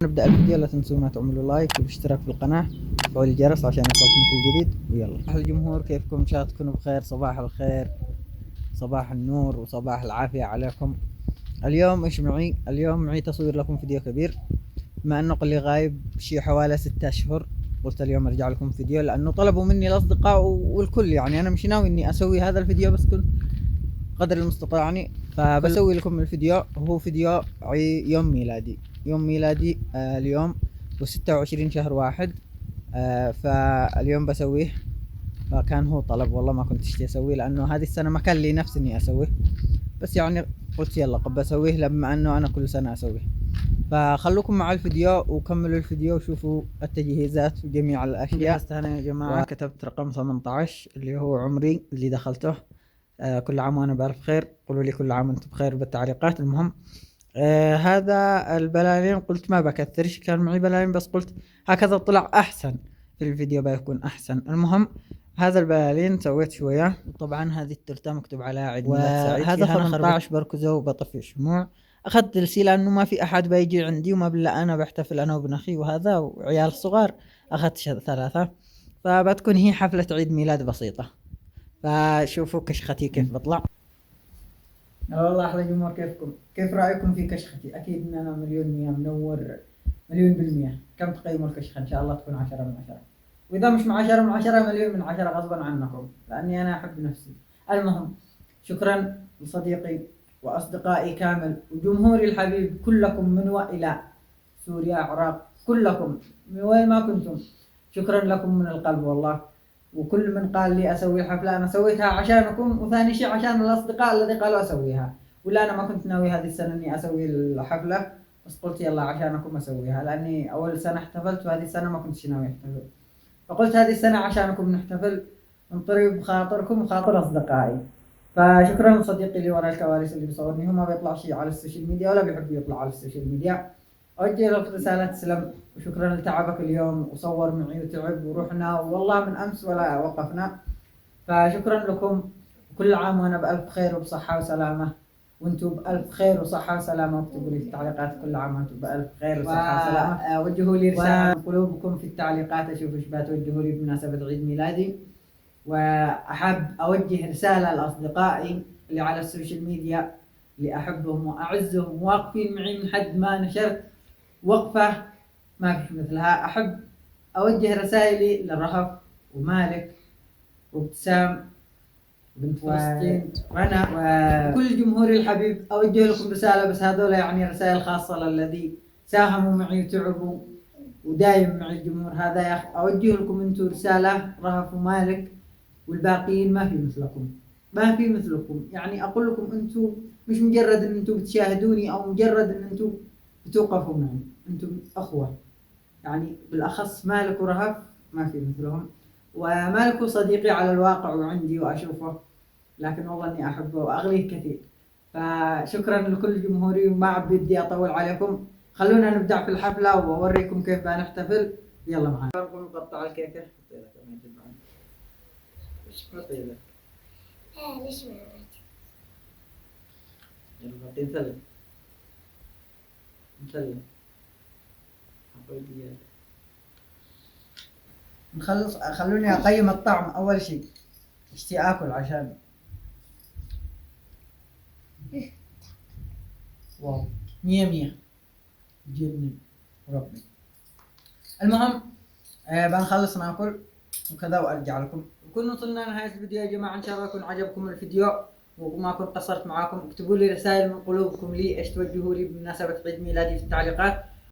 نبدأ الفيديو. لا تنسوا ما تعملوا لايك والاشتراك في القناة وفعل الجرس عشان يوصلكم كل جديد. ويلا أهل الجمهور، كيفكم؟ إن شاء الله تكونوا بخير. صباح الخير، صباح النور وصباح العافية عليكم. اليوم إيش معي؟ اليوم معي تصوير لكم فيديو كبير. بما أنه قل لي غايب شي حوالي 6 أشهر، قلت اليوم أرجع لكم فيديو لأنه طلبوا مني الأصدقاء والكل. يعني أنا مش ناوي إني أسوي هذا الفيديو، بس كنت قدر المستطاع يعني فبسوي لكم الفيديو. هو فيديو يوم ميلادي. يوم ميلادي اليوم و26 شهر واحد. فاليوم بسويه. فكان هو طلب، والله ما كنت اشتي اسويه لانه هذه السنة ما كان لي نفس اني اسويه، بس يعني قلت يلا قب اسويه لما انه انا كل سنة اسويه. فخلوكم مع الفيديو وكملوا الفيديو وشوفوا التجهيزات وجميع الاشياء. جهزت انا يا جماعة وكتبت رقم 18 اللي هو عمري اللي دخلته. كل عام وانا بألف خير. قولوا لي كل عام وانتم بخير بالتعليقات. المهم هذا البلالين قلت ما بكثرش، كان معي بلالين بس قلت هكذا طلع احسن في الفيديو، بيكون احسن. المهم هذا البلالين سويت شوية. طبعا هذه التورته مكتوب عليها عيد ميلاد سعيد. وهذا 18 بركزه وبطفي شموع. اخذت السي لانه ما في احد بيجي عندي وما بالله انا بحتفل انا وابن اخي وهذا وعيال صغار. اخذت 3. فبتكون هي حفلة عيد ميلاد بسيطة. فشوفوا كشختي كيف بطلع. والله احلى جمهور، كيفكم؟ كيف رايكم في كشختي؟ اكيد ان انا مليون مية منور، مليون بالمية. كم تقيموا الكشخة؟ ان شاء الله تكون 10 من 10، واذا مش 10 من 10 مليون من 10 غصبا عنكم، لاني انا احب نفسي. المهم شكرا لصديقي واصدقائي كامل وجمهوري الحبيب كلكم من والى سوريا، عراق، كلكم من وين ما كنتم. شكرا لكم من القلب والله. وكل من قال لي اسوي الحفله انا سويتها عشانكم، وثاني شيء عشان الاصدقاء الذي قالوا اسويها. ولا انا ما كنت ناوي هذه السنه اني اسوي الحفله، بس قلت يلا عشانكم اسويها، لاني اول سنه احتفلت وهذه السنه ما كنتش ناوي احتفل. فقلت هذه السنه عشانكم نحتفل، نطري بخاطركم وخاطر اصدقائي. فشكرا لصديقي اللي ورا الكواليس اللي بيصورني. هو ما بيطلع شيء على السوشيال ميديا ولا بيحب يطلع على السوشيال ميديا. أوجه لك رسالة تسلم وشكرا لتعبك اليوم، وصور معي وتعب ورحنا والله من أمس ولا وقفنا. فشكرا لكم. كل عام وأنا بألف خير وبصحة وسلامة، وانتم بألف خير وصحة وسلامة. واكتبوا لي في التعليقات كل عام وانتم بألف خير وصحة وسلامة. وجهوا لي رسالة من قلوبكم في التعليقات أشوف إيش بتوجهوا لي بمناسبة عيد ميلادي. وأحب أوجه رسالة لأصدقائي اللي على السوشيال ميديا اللي أحبهم وأعزهم واقفين معي من حد ما نشرت وقفة ما فيش مثلها. أحب أوجه رسائلي لرهف ومالك وابتسام بنت فلسطين رنا وكل جمهوري الحبيب. أوجه لكم رسالة، بس هذول يعني رسائل خاصة للذي ساهموا معي وتعبوا ودايم مع الجمهور هذا. يا أخي أوجه لكم أنتم رسالة، رهف ومالك والباقيين ما في مثلكم، ما في مثلكم. يعني أقول لكم أنتم مش مجرد أن أنتم بتشاهدوني أو مجرد أن أنتم بتوقفوا معي، أنتم أخوة. يعني بالأخص مالك ورهف ما في مثلهم. ومالك صديقي على الواقع وعندي وأشوفه، لكن والله إني أحبه وأغليه كثير. فشكرا لكل جمهوري، وما بدي أطول عليكم. خلونا نبدأ في الحفلة وأوريكم كيف بنحتفل. يلا معانا. نقوم نقطع الكيكة. طيب ليش ما يلا نسلم نسلم. نخلص. خلوني أقيم الطعم أول شيء. اشتي آكل عشان واو 100 جبني وربي. المهم بنخلص ناكل وكذا وارجع لكم. نكون وصلنا لنهاية الفيديو يا جماعة. ان شاء الله يكون عجبكم الفيديو وما كنت قصرت معاكم. اكتبوا لي رسائل من قلوبكم لي ايش توجهوا لي بمناسبة عيد ميلادي في التعليقات.